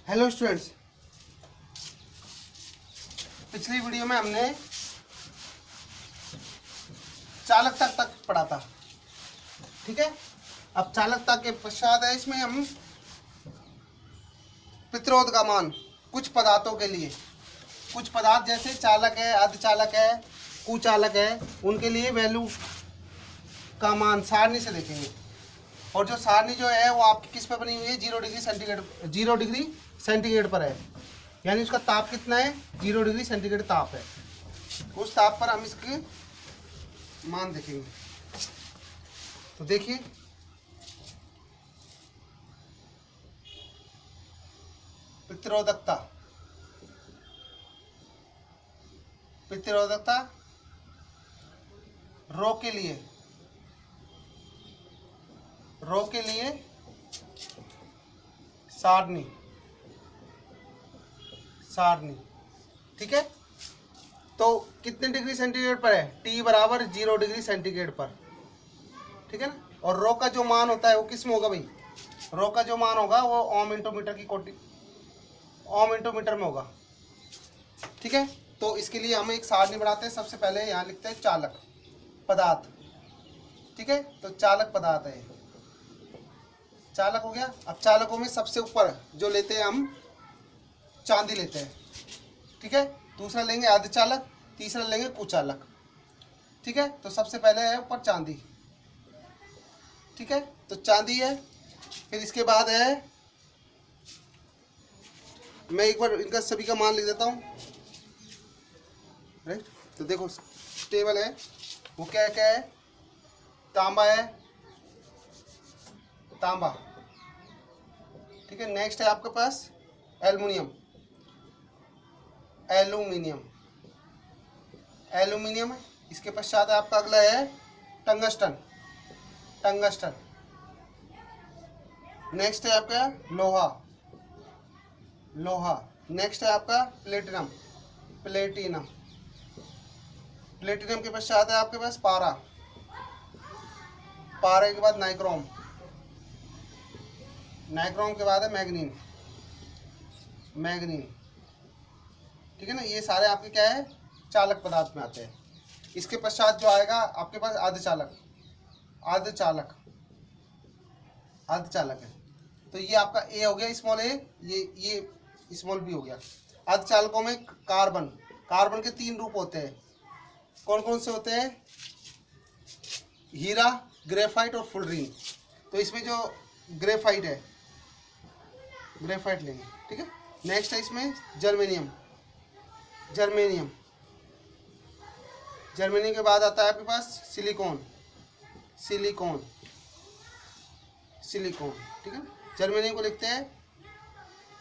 Hello students, पिछली video में हमने चालकता तक पढ़ा था। ठीक है, अब चालकता के पश्चात है इसमें हम प्रतिरोध का मान कुछ पदार्थों के लिए, कुछ पदार्थ जैसे चालक है, अर्धचालक है, कुचालक है, उनके लिए वैल्यू का मान सारणी से देखेंगे। और जो सारणी जो है वो आपकी किस पे बनी हुई है? 0 डिग्री सेंटीग्रेड, 0 डिग्री सेंटीग्रेड पर है, यानी उसका ताप कितना है? 0 डिग्री सेंटीग्रेड ताप है। उस ताप पर हम इसके मान देखेंगे। तो देखिए, प्रतिरोधकता, प्रतिरोधकता रो के लिए, रो के लिए सारणी, सारणी। ठीक है, तो कितने डिग्री सेंटीग्रेड पर है? T बराबर 0 डिग्री सेंटीग्रेड पर। ठीक है ना, और रो का जो मान होता है वो किस में होगा भाई? रो का जो मान होगा वो ओम इंटू मीटर की कोटि, ओम इंटू मीटर में होगा। ठीक है, तो इसके लिए हम एक सारणी बनाते हैं। सबसे पहले यहाँ लिखते हैं चालक पदार्थ। ठीक है, तो चालक पदार्थ है, चालक हो गया। अब चालकों में सबसे ऊपर जो लेते हैं हम चांदी लेते हैं। ठीक है, दूसरा लेंगे अर्धचालक, तीसरा लेंगे कुचालक। ठीक है, तो सबसे पहले है ऊपर चांदी। ठीक है, तो चांदी है। फिर इसके बाद है, मैं एक बार इनका सभी का मान लिख देता हूँ। राइट, तो देखो टेबल है, वो क्या क्या है? तांबा है, तांबा। ठीक है, नेक्स्ट है आपके पास एल्युमिनियम, एल्यूमिनियम, एल्यूमिनियम है। इसके पश्चात आपका अगला है टंगस्टन, टंगस्टन। नेक्स्ट है आपका लोहा, लोहा। नेक्स्ट है आपका प्लेटिनम, प्लेटिनम। प्लेटिनम के पश्चात है आपके पास पारा, पारा के बाद नाइक्रोम, नाइक्रोम के बाद है मैग्नीन, मैग्नीन। ठीक है ना, ये सारे आपके क्या है? चालक पदार्थ में आते हैं। इसके पश्चात जो आएगा आपके पास अर्धचालक, अर्धचालक, अर्धचालक है। तो ये आपका ए हो गया, स्मॉल ए, ये स्मॉल बी हो गया। अर्धचालकों में कार्बन, कार्बन के 3 रूप होते हैं। कौन कौन से होते हैं? हीरा, ग्रेफाइट और फुलरीन। तो इसमें जो ग्रेफाइट है, ग्रेफाइट लेंगे। ठीक है, नेक्स्ट है इसमें जर्मेनियम, जर्मेनियम। जर्मेनियम के बाद आता है आपके पास सिलिकॉन, सिलिकॉन, सिलिकॉन। ठीक है, जर्मेनियम को लिखते हैं,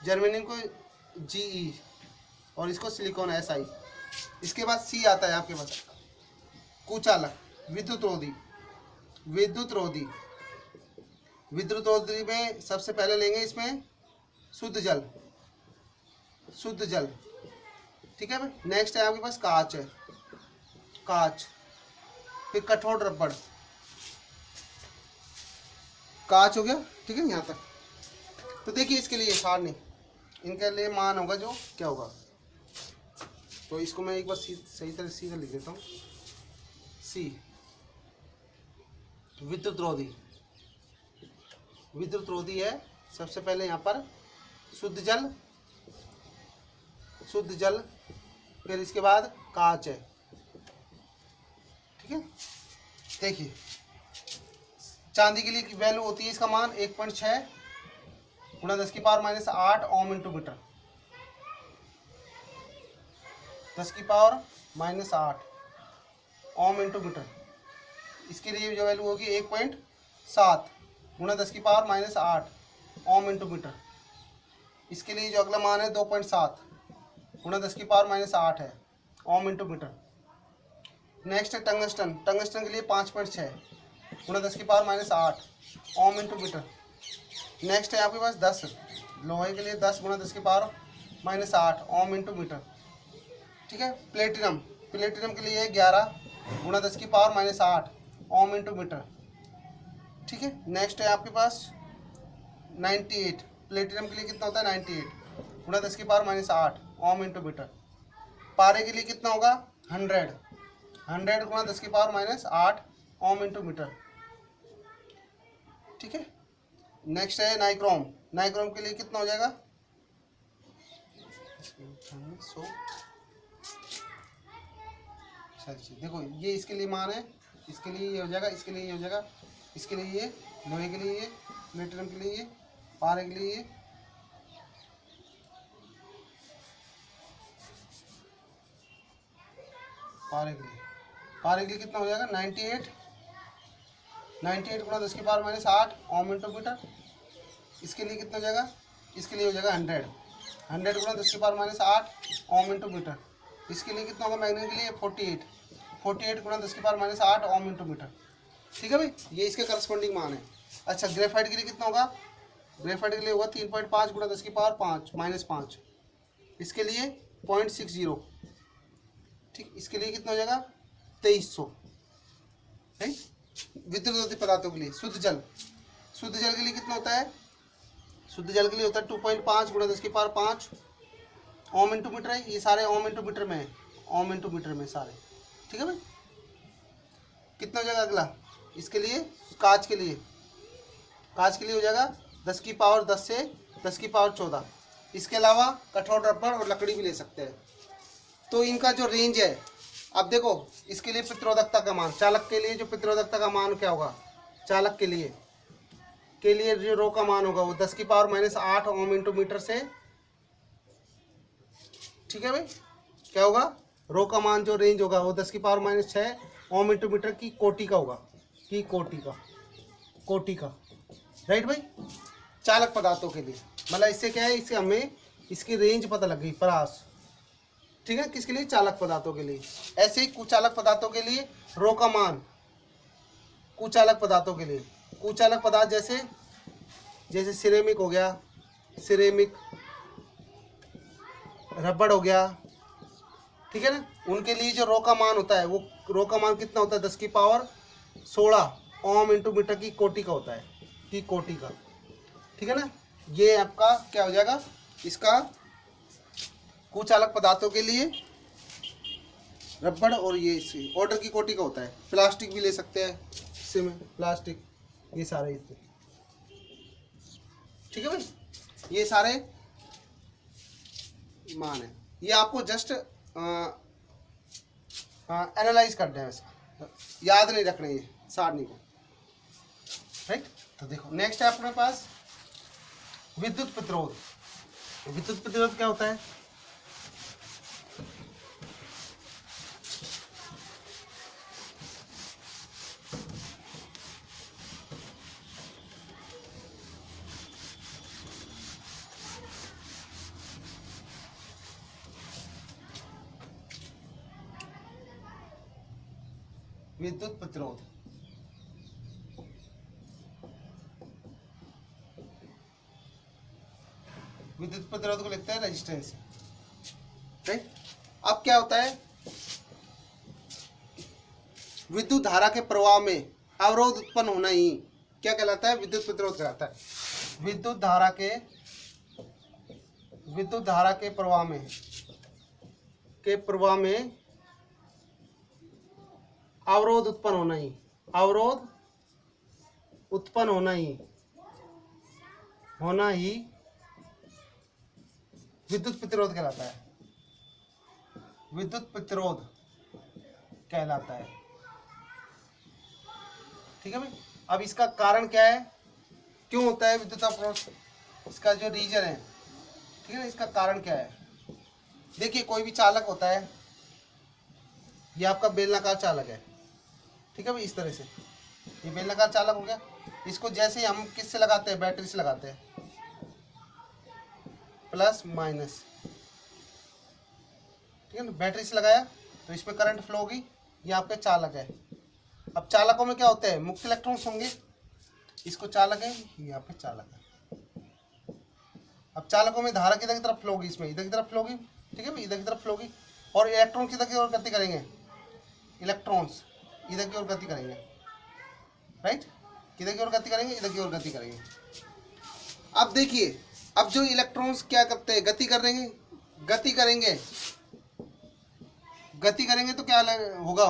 जर्मेनियम को Ge और इसको सिलिकॉन Si। इसके बाद सी आता है आपके पास कुचालक, विद्युत रोधी, विद्युत रोधी। विद्युत रोधी में सबसे पहले लेंगे इसमें शुद्ध जल, शुद्ध जल। ठीक है भाई, नेक्स्ट है आपके पास कांच है, कांच। फिर कठोर रबड़, कांच हो गया। ठीक है, यहाँ तक। तो देखिए इसके लिए सारणी, इनके लिए मान होगा जो क्या होगा। तो इसको मैं एक बार सही तरह सीधा लिख देता हूँ। सी विद्युत रोधी, विद्युत रोधी है। सबसे पहले यहाँ पर शुद्ध जल, शुद्ध जल। फिर इसके बाद कांच है। ठीक है, देखिए चांदी के लिए वैल्यू होती है, इसका मान 1.6 गुणा 10 की पावर -8 ओम इंटू मीटर, 10 की पावर -8 ओम इंटू मीटर। इसके लिए जो वैल्यू होगी 1.7 गुणा 10 की पावर -8 ओम इंटू मीटर। इसके लिए जो अगला मान है 2.7 गुणा 10 की पावर -8 है ओम इंटू मीटर। नेक्स्ट है टंगस्टन, टंगस्टन के लिए 5.6 गुणा 10 की power -8 ohm into metre. Next है आपके पास 10, लोहे के लिए 10 गुणा 10 की पावर -8 ओम इंटू मीटर। ठीक है, प्लेटिनम, प्लेटिनम के लिए 11 गुणा 10 की पावर -8 ओम इंटू मीटर। ठीक है, नेक्स्ट है आपके पास 98, प्लेटिनम के लिए कितना होता है? 98 गुणा 10 की पावर -8 ओम इंटू मीटर। पारे के लिए कितना होगा 100 गुणा 10 की पावर -8 ओम इंटू मीटर। ठीक है। नेक्स्ट है नाइक्रोम। नाइक्रोम के लिए कितना हो जाएगा 100। देखो ये इसके लिए मान है, इसके लिए ये हो जाएगा, इसके लिए ये हो जाएगा, इसके लिए ये, लोहे के लिए ये, प्लेटिनम के लिए ये, पारे के लिए ये, पारे के लिए कितना हो जाएगा 98 गुणा 10 की पावर -8 ओम इंटू मीटर। इसके लिए कितना हो जाएगा, इसके लिए हो जाएगा 100 गुणा 10 की पावर -8 ओम इंटू मीटर। इसके लिए कितना होगा मैग्नीज के लिए 48 गुणा 10 की पावर -8 ओम इंटू मीटर। ठीक है भाई, ये इसके करस्पॉन्डिंग मान है। अच्छा ग्रेफाइट के लिए कितना होगा, ग्रेफाइट के लिए होगा 3.5 गुणा 10 की पावर -5। इसके लिए 0.60। ठीक, इसके लिए कितना हो जाएगा 2300। है विद्युत पदार्थों के लिए शुद्ध जल के लिए कितना होता है, शुद्ध जल के लिए होता है 2.5 गुणा 10 की पावर 5 ओम इंटू मीटर है। ये सारे ओम इंटू मीटर में है, ओम इंटू मीटर में सारे। ठीक है भाई, कितना हो जाएगा अगला, इसके लिए कांच के लिए हो जाएगा 10 की पावर 10 से 10 की पावर 14। इसके अलावा कठोर रबर और लकड़ी भी ले सकते हैं। तो इनका जो रेंज है, अब देखो इसके लिए प्रतिरोधकता का मान, चालक के लिए जो प्रतिरोधकता का मान क्या होगा, चालक के लिए जो रो का मान होगा वो 10 की पावर -8 ओम इंटू मीटर से। ठीक है भाई, क्या होगा रो का मान जो रेंज होगा वो 10 की पावर -6 ओम इंटू मीटर की कोटि का होगा, की कोटि का। राइट भाई, चालक पदार्थों के लिए मतलब इससे क्या है, इससे हमें इसकी रेंज पता लग गई, परास। ठीक है, किसके लिए, चालक पदार्थों के लिए। ऐसे ही कुचालक पदार्थों के लिए रो का मान, कुचालक पदार्थों के लिए, कुचालक पदार्थ जैसे सिरेमिक हो गया, सिरेमिक, रबड़ हो गया, ठीक है ना, उनके लिए जो रो का मान होता है वो रो का मान कितना होता है 10 की पावर 16 ओम इंटू मीटर की कोटि का होता है, की कोटि का। ठीक है ना, ये आपका क्या हो जाएगा, इसका कुचालक पदार्थों के लिए रबड़ और ये ऑर्डर की कोटि का होता है। प्लास्टिक भी ले सकते हैं इससे में, प्लास्टिक, ये सारे इससे। ठीक है भाई, ये सारे मान है, ये आपको जस्ट एनालाइज करना है, वैसे याद नहीं रखना ये सारणी को। राइट, तो देखो नेक्स्ट है अपने पास विद्युत प्रतिरोध। विद्युत प्रतिरोध क्या होता है, विद्युत प्रतिरोध। विद्युत प्रतिरोध को लिखते हैं रेजिस्टेंस। राइट, अब क्या होता है, विद्युत धारा के प्रवाह में अवरोध उत्पन्न होना ही क्या कहलाता है, विद्युत प्रतिरोध कहलाता है। विद्युत धारा के प्रवाह में अवरोध उत्पन्न होना ही विद्युत प्रतिरोध कहलाता है, विद्युत प्रतिरोध कहलाता है। ठीक है भाई, अब इसका कारण क्या है, क्यों होता है विद्युत अवरोध, इसका जो रीजन है, ठीक है ना, इसका कारण क्या है। देखिए कोई भी चालक होता है, ये आपका बेलनाकार चालक है, ठीक है भाई, इस तरह से ये बेलनाकार चालक हो गया। इसको जैसे ही हम किससे लगाते हैं, बैटरी से लगाते हैं, प्लस माइनस, ठीक है ना, बैटरी से लगाया तो इसमें करंट फ्लो होगी, ये आपके चालक है। अब चालकों में क्या होते हैं, मुक्त इलेक्ट्रॉन्स होंगे, इसको चालक है, ये यहाँ पे चालक है। अब चालकों में धारा किधर की तरफ फ्लो होगी, इसमें इधर की तरफ फ्लो होगी, ठीक है भाई, इधर की तरफ फ्लो होगी। और इलेक्ट्रॉन किधर की ओर गति करेंगे, इलेक्ट्रॉन्स इधर की ओर गति करेंगे। राइट, किधर की ओर गति करेंगे, इधर की ओर गति करेंगे। अब देखिए अब जो इलेक्ट्रॉन्स क्या करते हैं, गति करेंगे, गति करेंगे, गति करेंगे तो क्या होगा,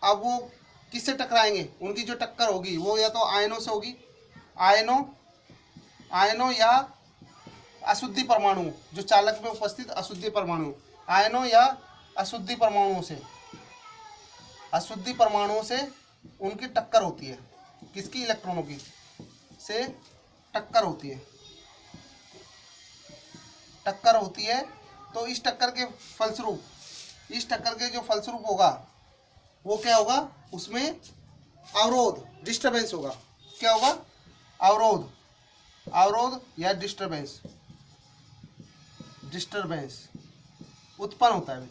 अब वो किससे टकराएंगे, उनकी जो टक्कर होगी वो या तो आयनों से होगी, आयनों आयनों या अशुद्धि परमाणु, जो चालक में उपस्थित अशुद्धि परमाणु, आयनों या अशुद्धि परमाणुओं से, अशुद्धि परमाणुओं से उनकी टक्कर होती है, किसकी, इलेक्ट्रॉनों की से टक्कर होती है, टक्कर होती है। तो इस टक्कर के फलस्वरूप, इस टक्कर के जो फलस्वरूप होगा वो क्या होगा, उसमें अवरोध, डिस्टरबेंस होगा। क्या होगा, अवरोध, अवरोध या डिस्टरबेंस, डिस्टरबेंस उत्पन्न होता है।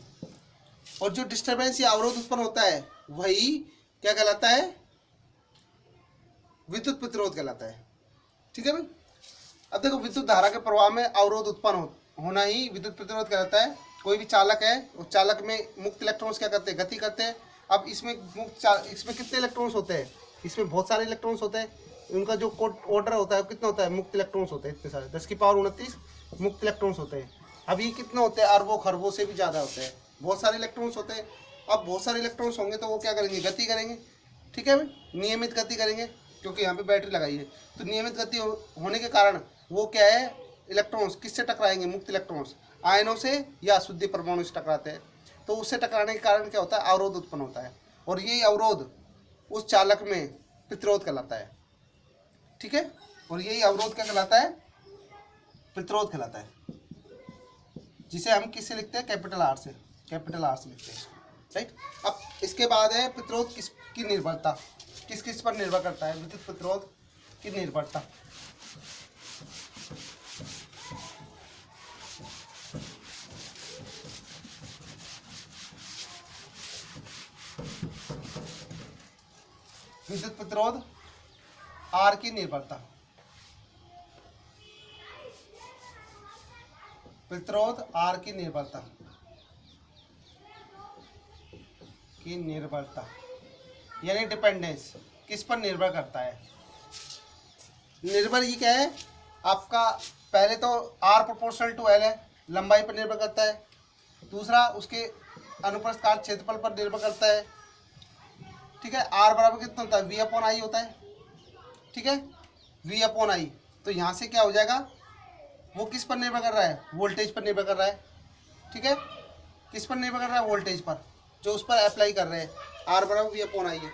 और जो डिस्टरबेंस या अवरोध उत्पन्न होता है वही क्या कहलाता है, विद्युत प्रतिरोध कहलाता है। ठीक है भाई। अब देखो, विद्युत धारा के प्रवाह में अवरोध उत्पन्न होना ही विद्युत प्रतिरोध कहलाता है। कोई भी चालक है, उस चालक में मुक्त इलेक्ट्रॉन्स क्या करते हैं, गति करते हैं। अब इसमें इसमें कितने इलेक्ट्रॉन्स होते हैं, इसमें बहुत सारे इलेक्ट्रॉन्स होते हैं। उनका जो ऑर्डर होता है कितना होता है, मुक्त इलेक्ट्रॉन्स होते हैं इतने सारे, 10 की पावर 29 मुक्त इलेक्ट्रॉन्स होते हैं। अब ये कितने होते हैं, अरबों खरबों से भी ज़्यादा होते हैं, बहुत सारे इलेक्ट्रॉन्स होते हैं। अब बहुत सारे इलेक्ट्रॉन्स होंगे तो वो क्या करेंगे, गति करेंगे। ठीक है भाई, नियमित गति करेंगे, क्योंकि यहाँ पे बैटरी लगाई है। तो नियमित गति होने के कारण वो क्या है, इलेक्ट्रॉन्स किससे टकराएंगे, मुक्त इलेक्ट्रॉन्स आयनों से या अशुद्धि परमाणु से टकराते हैं। तो उससे टकराने के कारण क्या होता है, अवरोध उत्पन्न होता है। और यही अवरोध उस चालक में प्रतिरोध कहलाता है। ठीक है, और यही अवरोध क्या कहलाता है, प्रतिरोध कहलाता है, जिसे हम किससे लिखते हैं, कैपिटल आर से, कैपिटल आर से लिखते हैं। राइट। अब इसके बाद है प्रतिरोध किसकी निर्भरता, किस किस पर निर्भर करता है, विद्युत प्रतिरोध की निर्भरता। विद्युत प्रतिरोध आर की निर्भरता, प्रतिरोध आर की निर्भरता, की निर्भरता यानी डिपेंडेंस, किस पर निर्भर करता है। निर्भर ये क्या है आपका, पहले तो आर प्रोपोर्शनल टू एल है, लंबाई पर निर्भर करता है। दूसरा उसके अनुप्रस्थ काट क्षेत्रफल पर निर्भर करता है। ठीक है, आर बराबर कितना होता है, वी अपॉन आई होता है। ठीक है, वी अपॉन आई। तो यहाँ से क्या हो जाएगा, वो किस पर निर्भर कर रहा है, वोल्टेज पर निर्भर कर रहा है। ठीक है, किस पर निर्भर कर रहा है, वोल्टेज पर, जो उस पर अप्लाई कर रहे हैं। आर बराबर वी अपॉन आई है।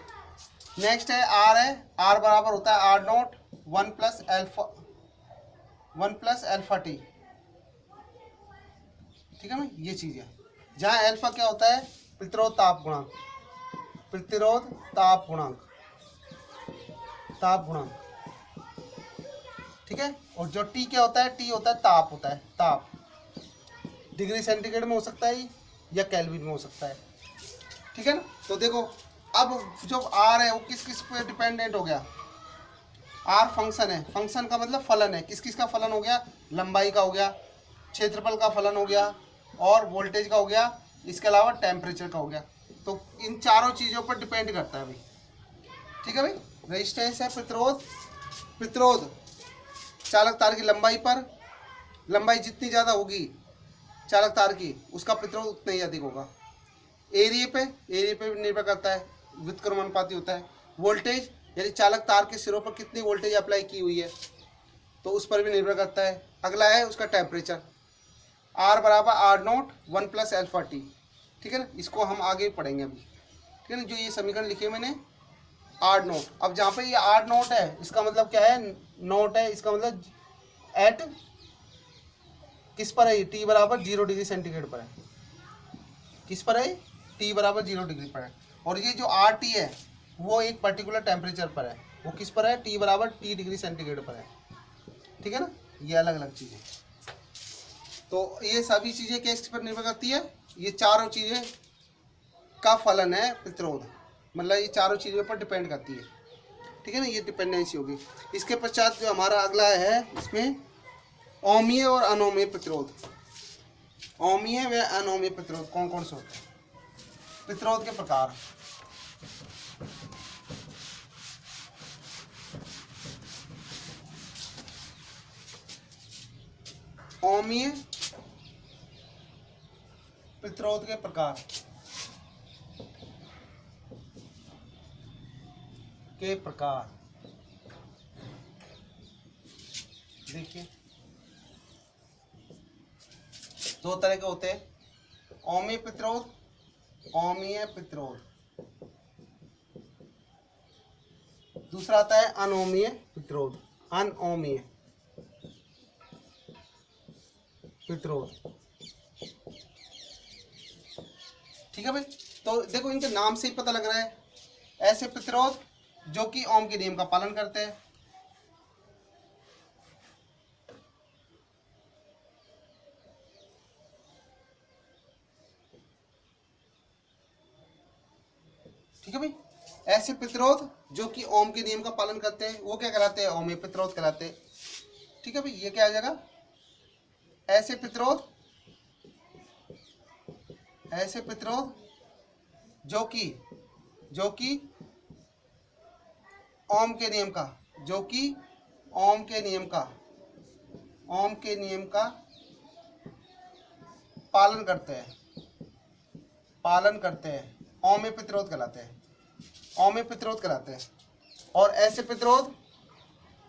नेक्स्ट है आर है, आर बराबर होता है R naught 1 plus alpha T. ठीक है ना, ये चीज़ है। जहाँ एल्फा क्या होता है, प्रतिरोध ताप गुणांक, प्रतिरोध ताप गुणांक, ताप गुणांक। ठीक है, और जो टी क्या होता है, टी होता है ताप, होता है ताप। डिग्री सेंटीग्रेड में हो सकता है या केल्विन में हो सकता है। ठीक है ना। तो देखो, अब जो आर है वो किस किस पे डिपेंडेंट हो गया, आर फंक्शन है, फंक्शन का मतलब फलन है। किस किस का फलन हो गया, लंबाई का हो गया, क्षेत्रफल का फलन हो गया और वोल्टेज का हो गया, इसके अलावा टेम्परेचर का हो गया। तो इन चारों चीज़ों पर डिपेंड करता है भाई। ठीक है भाई। रेजिस्टेंस है प्रतिरोध, प्रतिरोध चालक तार की लंबाई पर, लंबाई जितनी ज़्यादा होगी चालक तार की, उसका प्रतिरोध उतना ही अधिक होगा। एरिया पे भी निर्भर करता है, व्युत्क्रमानुपाती होता है। वोल्टेज यानी चालक तार के सिरों पर कितनी वोल्टेज अप्लाई की हुई है, तो उस पर भी निर्भर करता है। अगला है उसका टेम्परेचर, आर बराबर R naught 1 plus alpha T. ठीक है ना, इसको हम आगे पढ़ेंगे अभी। ठीक है ना, जो ये समीकरण लिखे मैंने आर नॉट। अब जहाँ पे ये आर नॉट है, इसका मतलब क्या है, नॉट है, इसका मतलब एट किस पर है, टी बराबर 0 डिग्री सेंटीग्रेड पर है। किस पर है, टी बराबर 0 डिग्री पर है। और ये जो आर टी है वो एक पर्टिकुलर टेम्परेचर पर है, वो किस पर है, टी बराबर टी डिग्री सेंटीग्रेड पर है। ठीक है ना, ये अलग अलग चीज़ें। तो ये सभी चीज़ें किस पर निर्भर करती है, ये चारों चीज़ें का फलन है प्रतिरोध, मतलब ये चारों चीज़ों पर डिपेंड करती है। ठीक है ना, ये डिपेंडेंसी होगी। इसके पश्चात जो हमारा अगला है, इसमें अमीय और अनोमीय प्रतिरोध। अमीय व अनोमीय प्रतिरोध कौन कौन से होते हैं, प्रतिरोध के प्रकार। अम्लीय प्रतिरोध के प्रकार देखिए दो तरह के होते हैं, अम्लीय प्रतिरोध, दूसरा आता है अनअम्लीय प्रतिरोध, ठीक है भाई। तो देखो इनके नाम से ही पता लग रहा है, ऐसे प्रतिरोध जो कि ओम के नियम का पालन करते हैं, ठीक है भाई। ऐसे प्रतिरोध जो कि ओम के नियम का पालन करते हैं वो क्या कहलाते हैं, अम्लीय प्रतिरोध कहलाते हैं, ठीक है भाई। ये क्या आ जाएगा, ऐसे प्रतिरोध जो कि ओम के नियम का पालन करते हैं, अम्लीय प्रतिरोध कहलाते हैं। और ऐसे प्रतिरोध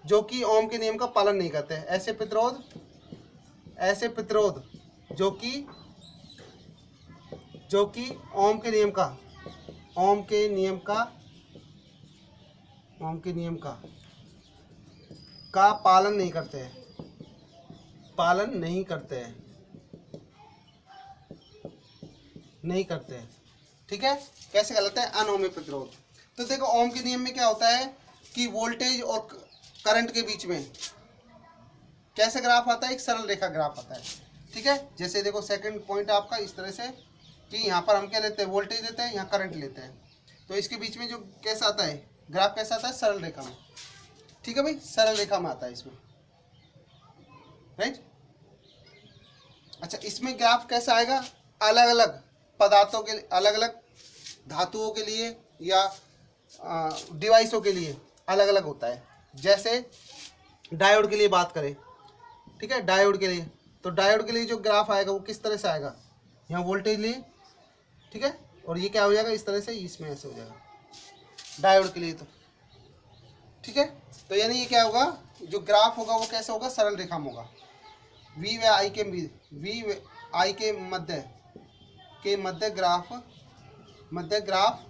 जो कि ओम के नियम का पालन नहीं करते हैं, ऐसे प्रतिरोध जो कि ओम के नियम का पालन नहीं करते हैं, ठीक है। कैसे कहलाता है, अनअम्लीय प्रतिरोध। तो देखो ओम के नियम में क्या होता है कि वोल्टेज और करंट के बीच में कैसे ग्राफ आता है, एक सरल रेखा ग्राफ आता है, ठीक है। जैसे देखो सेकंड पॉइंट आपका इस तरह से कि यहाँ पर हम क्या लेते हैं, वोल्टेज लेते हैं, यहाँ करंट लेते हैं, तो इसके बीच में जो कैसा आता है ग्राफ, कैसा आता है, सरल रेखा में, ठीक है भाई, सरल रेखा में आता है इसमें, राइट। अच्छा, इसमें ग्राफ कैसा आएगा, अलग अलग पदार्थों के, अलग अलग धातुओं के लिए या डिवाइसों के लिए अलग अलग होता है। जैसे डायोड के लिए बात करें, ठीक है, डायोड के लिए, तो डायोड के लिए जो ग्राफ आएगा वो किस तरह से आएगा, यहाँ वोल्टेज लिए, ठीक है, और ये क्या हो जाएगा इस तरह से, इसमें ऐसे हो जाएगा डायोड के लिए, तो ठीक है। तो यानी ये क्या होगा, जो ग्राफ होगा वो कैसे होगा, सरल रेखा में होगा। वी व आई के मध्य ग्राफ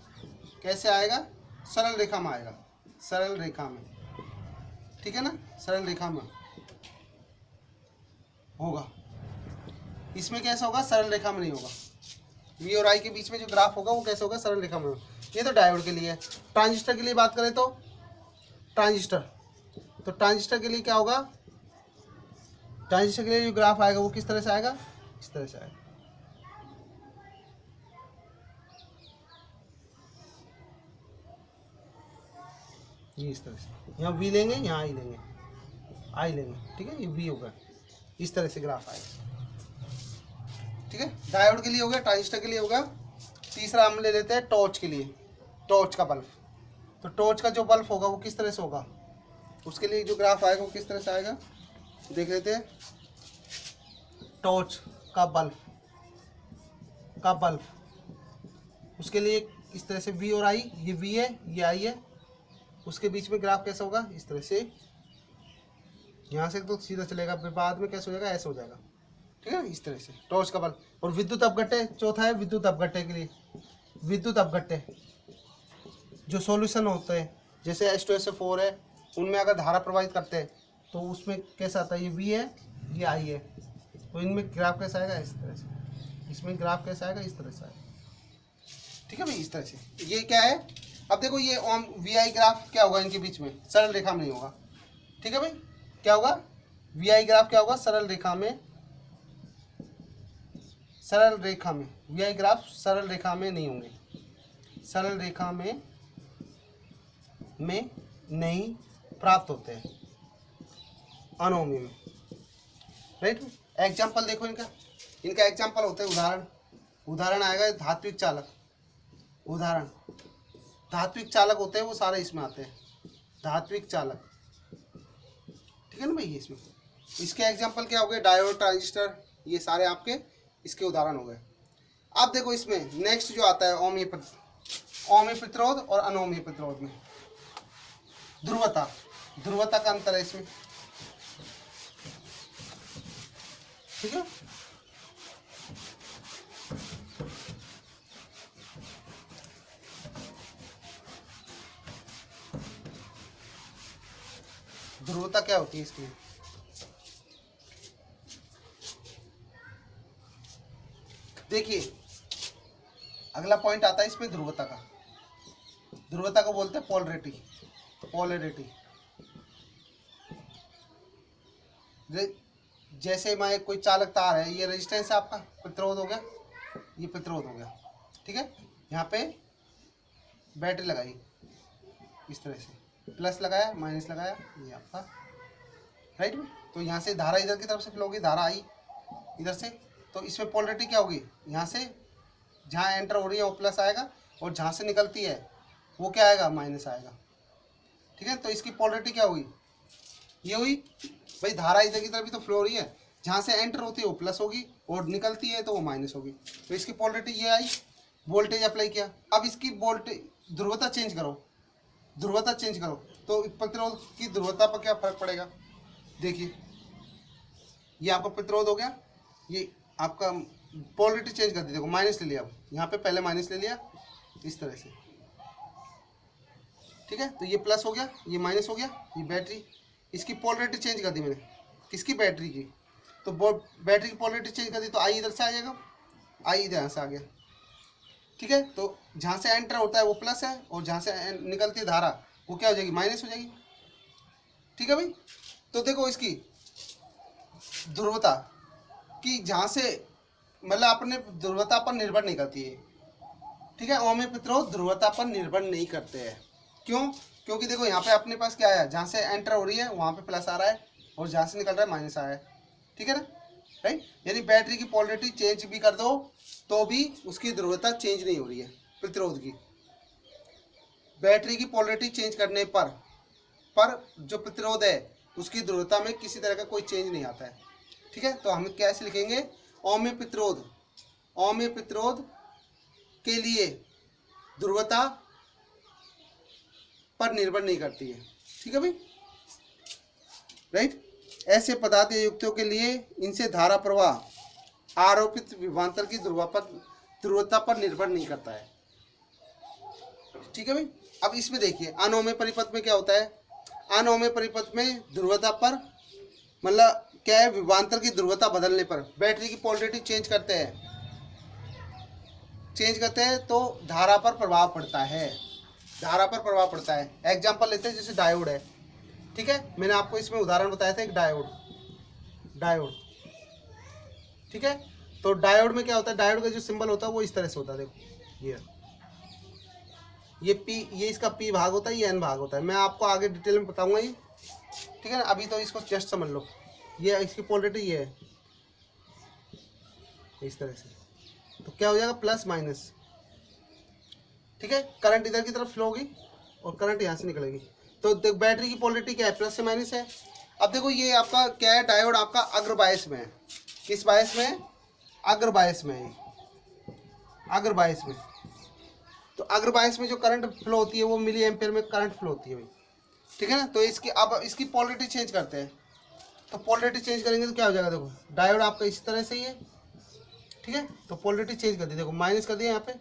कैसे आएगा, सरल रेखा में आएगा, ठीक है ना, सरल रेखा में होगा। इसमें कैसा होगा, सरल रेखा में नहीं होगा। वी और आई के बीच में जो ग्राफ होगा वो कैसे होगा, सरल रेखा में होगा। ये तो डायोड के लिए है। ट्रांजिस्टर के लिए बात करें तो ट्रांजिस्टर के लिए क्या होगा, ट्रांजिस्टर के लिए जो ग्राफ आएगा वो किस तरह से आएगा, इस तरह से आएगा, ये इस तरह से, यहाँ वी लेंगे, यहाँ आई लेंगे, ठीक है, ये वी होगा, इस तरह से ग्राफ आएगा, ठीक है। डायोड के लिए हो गया, ट्रांजिस्टर के लिए होगा। तीसरा हम ले लेते हैं टॉर्च के लिए, टॉर्च का बल्ब। तो टॉर्च का जो बल्ब होगा वो किस तरह से होगा, उसके लिए जो ग्राफ आएगा वो किस तरह से आएगा, देख लेते हैं। टॉर्च का बल्ब, उसके लिए इस तरह से वी और आई, ये वी है, ये आई है, उसके बीच में ग्राफ कैसा होगा, इस तरह से, यहाँ से तो सीधा चलेगा, बाद में कैसे हो जाएगा, ऐसे हो जाएगा, ठीक है, इस तरह से टॉर्च का बल्ब। और विद्युत अपघट्य, चौथा है विद्युत अपघट्य के लिए, विद्युत अपघट्य जो सॉल्यूशन होते हैं, जैसे H2SO4 है, उनमें अगर धारा प्रवाहित करते हैं तो उसमें कैसा आता है, ये वी है, ये आई है, तो इनमें ग्राफ कैसा आएगा, इस तरह से, इसमें ग्राफ कैसा आएगा, इस तरह से आएगा, ठीक है भाई, इस तरह से। ये क्या है, अब देखो ये ओम वी आई ग्राफ क्या होगा, इनके बीच में सरल रेखा में नहीं होगा, ठीक है भाई। क्या होगा, वी आई ग्राफ क्या होगा, सरल रेखा में, वी आई ग्राफ सरल रेखा में नहीं होंगे, सरल रेखा में नहीं प्राप्त होते हैं, अनोमी में, राइट। एग्जाम्पल देखो इनका एग्जाम्पल होते हैं, उदाहरण आएगा धात्विक चालक, धात्विक चालक होते हैं वो सारे इसमें आते हैं, धात्विक चालक, ठीक है ना भाई, इसमें इसके एग्जाम्पल क्या हो गए, डायोड, ट्रांजिस्टर, ये सारे आपके इसके उदाहरण हो गए। अब देखो इसमें नेक्स्ट जो आता है ओमीय प्रतिरोध और अनोमीय प्रतिरोध में ध्रुवता का अंतर है इसमें, ठीक है। ध्रुवता क्या होती है इसकी, देखिए अगला पॉइंट आता है इसमें ध्रुवता का। ध्रुवता को बोलते हैं पोलैरिटी। जैसे मैं कोई चालक तार है, ये रेजिस्टेंस है आपका, प्रतिरोध हो गया, ये प्रतिरोध हो गया, ठीक है। यहाँ पे बैटरी लगाई इस तरह से, प्लस लगाया माइनस लगाया, ये आपका राइट में। तो यहाँ से धारा इधर की तरफ से फ्लो होगी, धारा आई इधर से, तो इसमें पोलैरिटी क्या होगी, यहाँ से जहाँ एंटर हो रही है वो प्लस आएगा और जहाँ से निकलती है वो क्या आएगा, माइनस आएगा, ठीक है। तो इसकी पोलैरिटी क्या हुई, ये हुई भाई, धारा इधर की तरफ भी तो फ्लो हो रही है, जहाँ से एंटर होती है वो प्लस होगी और निकलती है तो वो माइनस होगी। तो इसकी पोलैरिटी ये आई, वोल्टेज अप्लाई किया। अब इसकी वोल्टेज ध्रुवता चेंज करो तो प्रतिरोध की ध्रुवता पर क्या फर्क पड़ेगा, देखिए ये आपका प्रतिरोध हो गया, ये आपका पोलैरिटी चेंज कर दी, देखो माइनस ले लिया, यहाँ पे पहले माइनस ले लिया इस तरह से, ठीक है। तो ये प्लस हो गया, ये माइनस हो गया, ये बैटरी, इसकी पोलैरिटी चेंज कर दी मैंने, किसकी, बैटरी की। तो बैटरी की पोलैरिटी चेंज कर दी तो आई इधर से आ जाएगा, आई इधर से आ गया, ठीक है। तो जहाँ से एंटर होता है वो प्लस है और जहाँ से निकलती है धारा वो क्या हो जाएगी, माइनस हो जाएगी, ठीक है भाई। तो देखो इसकी ध्रुवता कि जहाँ से मतलब अपने ध्रुवता पर निर्भर नहीं करती है, ठीक है। ओमीय प्रतिरोध ध्रुवता पर निर्भर नहीं करते हैं, क्यों, क्योंकि देखो यहाँ पे अपने पास क्या है, जहाँ से एंटर हो रही है वहाँ पे प्लस आ रहा है और जहाँ से निकल रहा है माइनस आ रहा है, ठीक है ना, राइट। यानी बैटरी की पोलैरिटी चेंज भी कर दो तो भी उसकी ध्रुवता चेंज नहीं हो रही है। प्रतिरोध की बैटरी की पोलैरिटी चेंज करने पर जो प्रतिरोध है उसकी ध्रुवता में किसी तरह का कोई चेंज नहीं आता है, ठीक है। तो हम कैसे लिखेंगे, ओमीय प्रतिरोध के लिए ध्रुवता पर निर्भर नहीं करती है, ठीक है भाई, राइट। ऐसे पदार्थ या युक्तियों के लिए इनसे धारा प्रवाह आरोपित विभवांतर की ध्रुवता पर निर्भर नहीं करता है, ठीक है भाई। अब इसमें देखिए अनोमीय परिपथ में क्या होता है, अनोमीय परिपथ में ध्रुवता पर मतलब क्या है, विभवांतर की ध्रुवता बदलने पर बैटरी की पोलैरिटी चेंज करते हैं तो धारा पर प्रभाव पड़ता है, एग्जाम्पल लेते हैं जैसे डायोड है, ठीक है। मैंने आपको इसमें उदाहरण बताया था एक डायोड, ठीक है। तो डायोड में क्या होता है, डायोड का जो सिंबल होता है वो इस तरह से होता है, देखो ये P, ये इसका P भाग होता है, ये N भाग होता है। मैं आपको आगे डिटेल में बताऊंगा ये, ठीक है ना। अभी तो इसको जस्ट समझ लो, ये इसकी पोलैरिटी ये है इस तरह से, तो क्या हो जाएगा, प्लस माइनस, ठीक है। करंट इधर की तरफ फ्लो होगी और करंट यहाँ से निकलेगी, तो बैटरी की पोलैरिटी क्या है, प्लस से माइनस है। अब देखो ये आपका क्या है, डायोड आपका अग्र बायस में है, किस बायस में है, अग्र बायस में है, अग्र बायस में। तो अग्र बायस में जो करंट फ्लो होती है वो मिली एम्पेयर में करंट फ्लो होती है भाई, ठीक है ना। तो अब इसकी पोलैरिटी चेंज करते हैं, तो पोलैरिटी चेंज करेंगे तो क्या हो जाएगा, देखो डायोड आपका इस तरह से ही है, ठीक है। तो पोलैरिटी चेंज कर दी, देखो माइनस कर दिया यहाँ पे,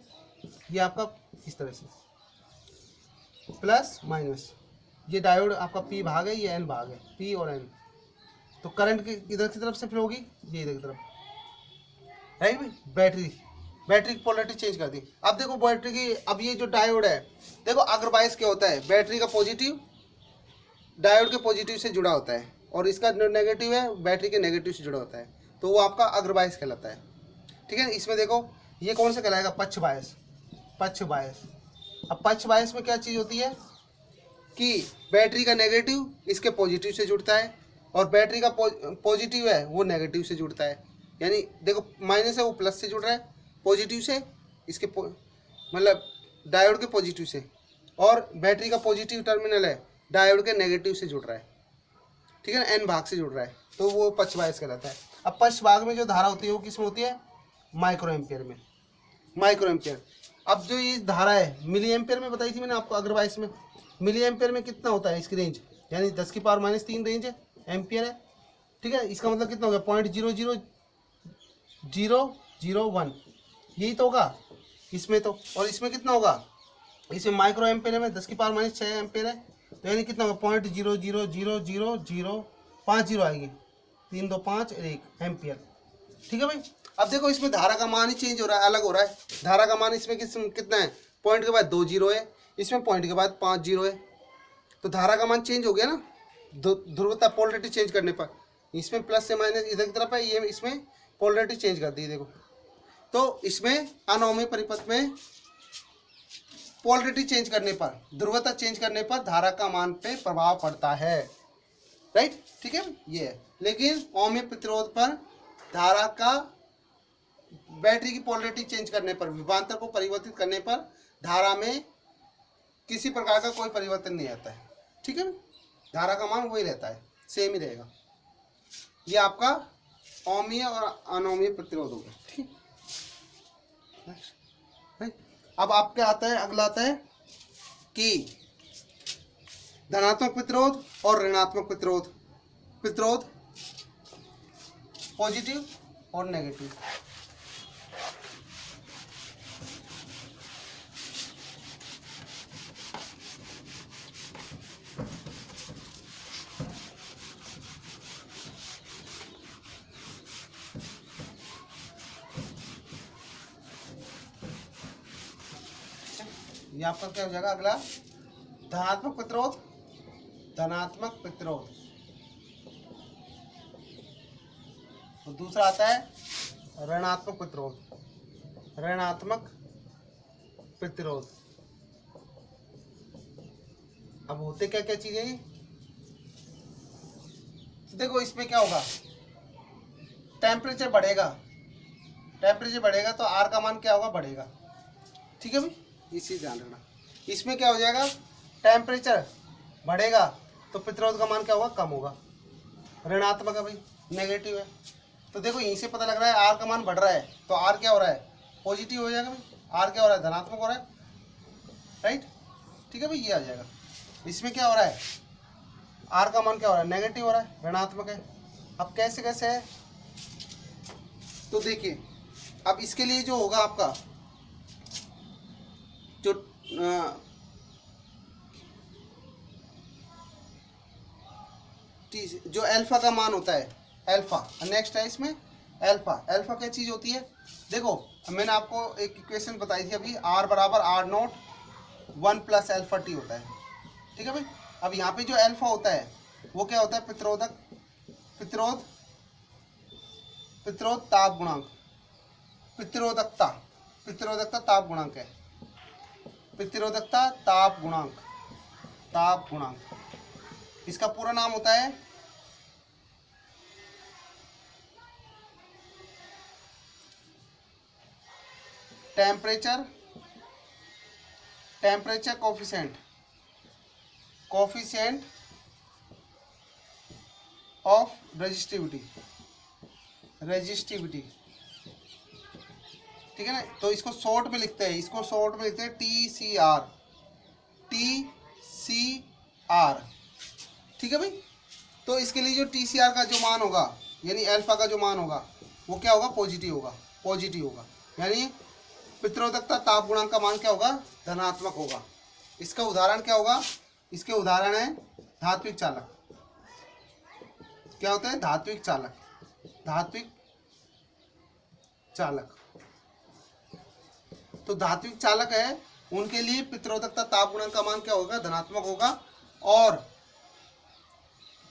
ये आपका इस तरह से प्लस माइनस, ये डायोड आपका P भाग है, ये N भाग है, P और N। तो करंट की इधर की तरफ से फ्लो होगी, ये इधर की तरफ, राइट भाई। बैटरी की पोलैरिटी चेंज कर दी। अब देखो बैटरी की, अब ये जो डायोड है देखो अग्र बायस क्या होता है, बैटरी का पॉजिटिव डायोड के पॉजिटिव से जुड़ा होता है और इसका नेगेटिव है बैटरी के नेगेटिव से जुड़ा होता है, तो वो आपका अग्र बायस कहलाता है, ठीक है। इसमें देखो ये कौन सा कहलाएगा, पक्ष बायस। अब पक्ष बायस में क्या चीज़ होती है कि बैटरी का नेगेटिव इसके पॉजिटिव से जुड़ता है और बैटरी का पॉजिटिव है वो नेगेटिव से जुड़ता है, यानी देखो माइनस है वो प्लस से जुड़ रहा है, पॉजिटिव से इसके मतलब डायोड के पॉजिटिव से, और बैटरी का पॉजिटिव टर्मिनल है डायोड के नेगेटिव से जुड़ रहा है, ठीक है ना, एन भाग से जुड़ रहा है तो वो पक्ष बायस कहलाता है। अब पक्ष भाग में जो धारा होती है वो किसमें होती है, माइक्रो एम्पियर में, माइक्रो एम्पियर। अब जो ये धारा है मिली एम्पियर में बताई थी मैंने आपको अग्रवाइस में, मिली एम्पियर में कितना होता है इसकी रेंज, यानी 10⁻³ रेंज है, एम्पियर है, ठीक है। इसका मतलब कितना हो गया 0.00001, यही तो होगा इसमें तो, और इसमें कितना होगा, इसमें माइक्रो एम्पियर में 10⁻6 एम्पियर है, तो यानी कितना होगा 0.0000050 आएगी, 3 2 5 1 एम्पियर, ठीक है भाई। अब देखो इसमें धारा का मान ही चेंज हो रहा है, अलग हो रहा है, धारा का मान इसमें कितना है, पॉइंट के बाद 2 जीरो है, इसमें पॉइंट के बाद 5 जीरो है, तो धारा का मान चेंज हो गया ना, ध्रुवता पोलरिटी चेंज करने पर, इसमें प्लस से माइनस इधर की तरफ है, ये इसमें पोलरिटी चेंज कर दी देखो, तो इसमें अनोमी परिपथ में पोलरिटी चेंज करने पर, ध्रुवता चेंज करने पर धारा का मान पे प्रभाव पड़ता है, राइट, ठीक है ये है। लेकिन ओमिक प्रतिरोध पर धारा का, बैटरी की पोलरिटी चेंज करने पर, विभवांतर को परिवर्तित करने पर धारा में किसी प्रकार का कोई परिवर्तन नहीं आता है, ठीक है, धारा का मान वही रहता है, सेम ही रहेगा। ये आपका ओमीय और अनोमीय प्रतिरोध होगा, ठीक है। अब आपके आता है, अगला आता है कि धनात्मक प्रतिरोध और ऋणात्मक प्रतिरोध, प्रतिरोध पॉजिटिव और नेगेटिव। ये आपका क्या हो जाएगा अगला, धनात्मक प्रतिरोध, धनात्मक प्रतिरोध, और दूसरा आता है ऋणात्मक प्रतिरोध, ऋणात्मक प्रतिरोध। अब होते क्या क्या चीजें ये, तो देखो इसमें क्या होगा, टेम्परेचर बढ़ेगा, टेम्परेचर बढ़ेगा तो आर का मान क्या होगा, बढ़ेगा, ठीक है भाई, ये चीज ध्यान रखना। इसमें क्या हो जाएगा, टेम्परेचर बढ़ेगा तो प्रतिरोध का मान क्या होगा, कम होगा, ऋणात्मक है भाई, नेगेटिव है, तो देखो यहीं से पता लग रहा है आर का मान बढ़ रहा है तो आर क्या हो रहा है, पॉजिटिव हो जाएगा भाई, आर क्या हो रहा है, धनात्मक हो रहा है, राइट, ठीक है भाई, ये आ जाएगा। इसमें क्या हो रहा है, आर का मान क्या हो रहा है, नेगेटिव हो रहा है, ऋणात्मक है। अब कैसे कैसे है, तो देखिए अब इसके लिए जो होगा आपका, जो अल्फा का मान होता है, अल्फा, नेक्स्ट है इसमें अल्फा। अल्फा क्या चीज होती है, देखो मैंने आपको एक इक्वेशन बताई थी अभी, R बराबर R0 1 प्लस अल्फा टी होता है, ठीक है भाई। अब यहाँ पे जो अल्फा होता है वो क्या होता है, प्रतिरोधक, प्रतिरोध, प्रतिरोध ताप गुणांक, प्रतिरोधकता, प्रतिरोधकता ताप गुणांक है, प्रतिरोधकता ताप गुणांक, ताप गुणांक, इसका पूरा नाम होता है temperature, temperature coefficient, coefficient of resistivity, resistivity, ठीक है ना। तो इसको शॉर्ट में लिखते हैं, इसको शॉर्ट में लिखते हैं TCR, TCR, ठीक है भाई। तो इसके लिए जो TCR का जो मान होगा, यानी अल्फा का जो मान होगा वो क्या होगा, पॉजिटिव होगा, पॉजिटिव होगा, यानी प्रतिरोधकता ताप गुणांक का मान क्या होगा, धनात्मक होगा। इसका उदाहरण क्या होगा, इसके उदाहरण है धात्विक चालक, क्या होता है, धात्विक चालक, धात्विक चालक। तो धात्विक चालक है उनके लिए प्रतिरोधकता ताप गुणांक का मान क्या होगा, धनात्मक होगा। और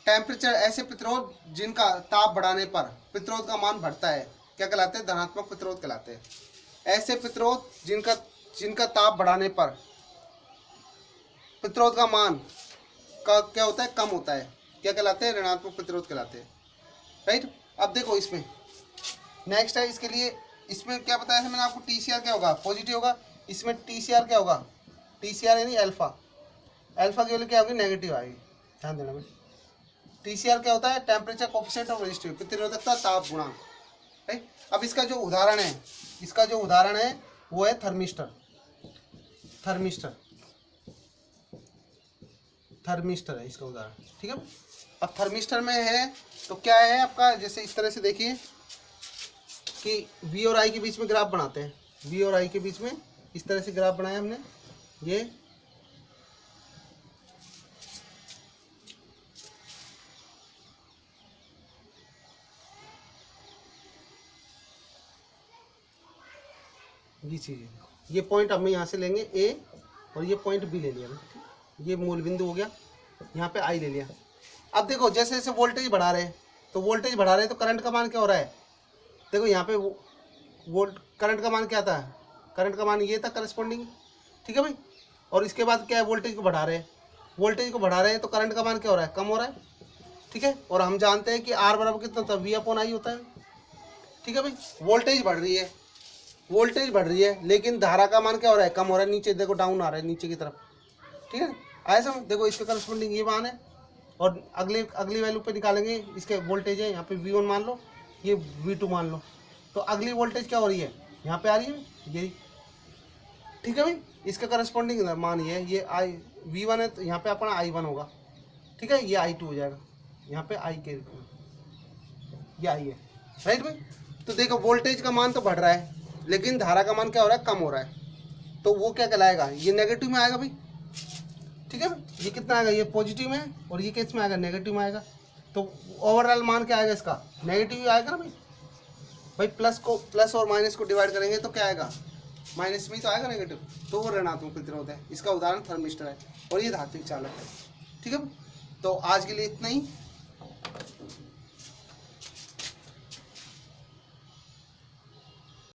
टेम्परेचर, ऐसे प्रतिरोध जिनका ताप बढ़ाने पर प्रतिरोध का मान बढ़ता है क्या कहलाते हैं, धनात्मक प्रतिरोध कहलाते हैं। ऐसे प्रतिरोध जिनका ताप बढ़ाने पर प्रतिरोध का मान का क्या होता है, कम होता है, क्या कहलाते हैं, ऋणात्मक प्रतिरोध कहलाते हैं, राइट। अब देखो इसमें नेक्स्ट है, इसके लिए इसमें क्या बताया था मैंने आपको, TCR क्या होगा, पॉजिटिव होगा। इसमें TCR क्या होगा, TCR यानी अल्फा, अल्फा की वैल्यू क्या होगी, नेगेटिव आएगी, ध्यान देना भाई। TCR क्या होता है? टेम्परेचर कोफिशिएंट ऑफ रेजिस्टिविटी, प्रतिरोधकता ताप गुणांक, राइट। अब इसका जो उदाहरण है वो है थर्मिस्टर है इसका उदाहरण, ठीक है। अब थर्मिस्टर में है तो क्या है आपका, जैसे इस तरह से देखिए कि V और I के बीच में ग्राफ बनाते हैं, V और I के बीच में इस तरह से ग्राफ बनाया हमने, ये चीज़ है। ये पॉइंट अब मैं यहाँ से लेंगे A और ये पॉइंट B ले लिया, ये मूल बिंदु हो गया, यहाँ पे I ले लिया। अब देखो जैसे जैसे वोल्टेज बढ़ा रहे हैं तो करंट का मान क्या हो रहा है? देखो यहाँ पे करंट का मान क्या था? करंट का मान ये था करस्पॉन्डिंग, ठीक है भाई। और इसके बाद क्या है? वोल्टेज को बढ़ा रहे हैं तो करंट का मान क्या हो रहा है? कम हो रहा है, ठीक है। और हम जानते हैं कि R बराबर कितना होता है? V/I होता है, ठीक है भाई। वोल्टेज बढ़ रही है लेकिन धारा का मान क्या हो रहा है? कम हो रहा है, नीचे देखो डाउन आ रहा है नीचे की तरफ, ठीक है। आया समझ? देखो इसके करस्पॉन्डिंग ये मान है। और अगली वैल्यू पे निकालेंगे, इसके वोल्टेज है यहाँ पे V1 मान लो, ये V2 मान लो, तो अगली वोल्टेज क्या हो रही है? यहाँ पे आ रही है ये, ठीक है भाई। इसका करस्पॉन्डिंग मान ये है, ये V1 है तो यहाँ पे अपना I1 होगा, ठीक है। ये I2 हो जाएगा, यहाँ पे I के ये I है, राइट भाई। तो देखो वोल्टेज का मान तो बढ़ रहा है लेकिन धारा का मान क्या हो रहा है? कम हो रहा है, तो वो क्या कहलाएगा? ये नेगेटिव में आएगा भाई, ठीक है भाई। ये कितना आएगा? ये पॉजिटिव में और ये किस में आएगा? नेगेटिव में आएगा। तो ओवरऑल मान क्या आएगा इसका? नेगेटिव ही आएगा ना भाई। प्लस और माइनस को डिवाइड करेंगे तो क्या आएगा? माइनस में तो आएगा नेगेटिव, तो वो ऋणात्मक प्रतिरोध है। इसका उदाहरण थर्मिस्टर है और ये धात्विक चालक है, ठीक है भाई। तो आज के लिए इतना ही।